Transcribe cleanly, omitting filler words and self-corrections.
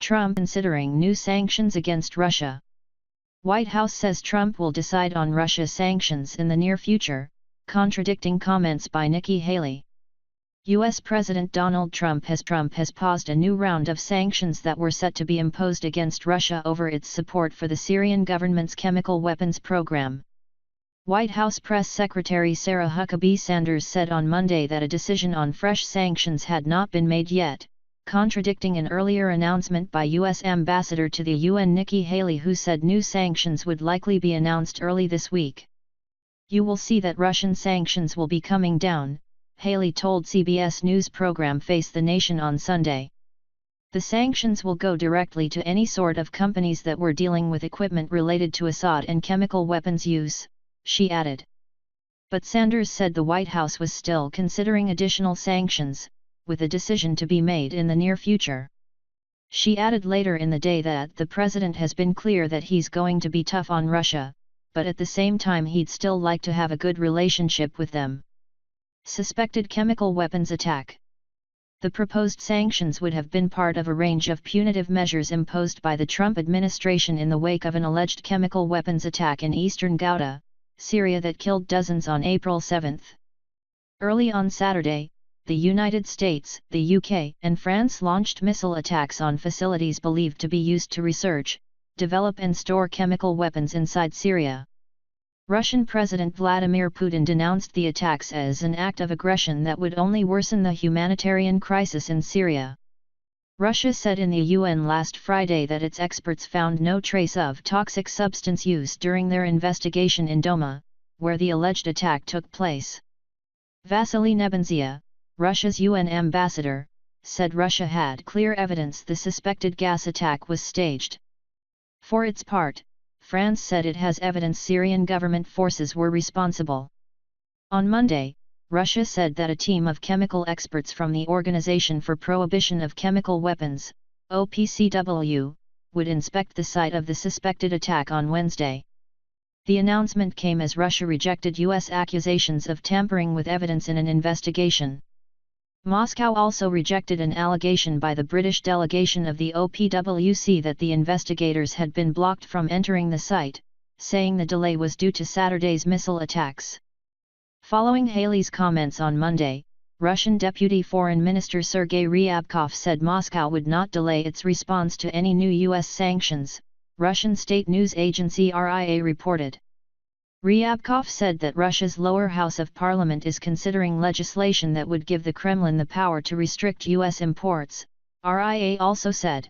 Trump considering new sanctions against Russia. White House says Trump will decide on Russia sanctions in the near future, contradicting comments by Nikki Haley. U.S. President Donald Trump has paused a new round of sanctions that were set to be imposed against Russia over its support for the Syrian government's chemical weapons program. White House Press Secretary Sarah Huckabee Sanders said on Monday that a decision on fresh sanctions had not been made yet, contradicting an earlier announcement by U.S. Ambassador to the UN Nikki Haley, who said new sanctions would likely be announced early this week. "You will see that Russian sanctions will be coming down," Haley told CBS News program Face the Nation on Sunday. "The sanctions will go directly to any sort of companies that were dealing with equipment related to Assad and chemical weapons use," she added. But Sanders said the White House was still considering additional sanctions, with a decision to be made in the near future. She added later in the day that the president has been clear that he's going to be tough on Russia, but at the same time he'd still like to have a good relationship with them. Suspected chemical weapons attack. The proposed sanctions would have been part of a range of punitive measures imposed by the Trump administration in the wake of an alleged chemical weapons attack in eastern Ghouta, Syria that killed dozens on April 7. Early on Saturday, the United States, the UK, and France launched missile attacks on facilities believed to be used to research, develop and store chemical weapons inside Syria. Russian President Vladimir Putin denounced the attacks as an act of aggression that would only worsen the humanitarian crisis in Syria. Russia said in the UN last Friday that its experts found no trace of toxic substance use during their investigation in Doma, where the alleged attack took place. Vasily Nebenzia, Russia's UN ambassador, said Russia had clear evidence the suspected gas attack was staged. For its part, France said it has evidence Syrian government forces were responsible. On Monday, Russia said that a team of chemical experts from the Organization for Prohibition of Chemical Weapons, OPCW, would inspect the site of the suspected attack on Wednesday. The announcement came as Russia rejected U.S. accusations of tampering with evidence in an investigation. Moscow also rejected an allegation by the British delegation of the OPWC that the investigators had been blocked from entering the site, saying the delay was due to Saturday's missile attacks. Following Haley's comments on Monday, Russian Deputy Foreign Minister Sergei Ryabkov said Moscow would not delay its response to any new U.S. sanctions, Russian state news agency RIA reported. Ryabkov said that Russia's lower house of parliament is considering legislation that would give the Kremlin the power to restrict U.S. imports, RIA also said.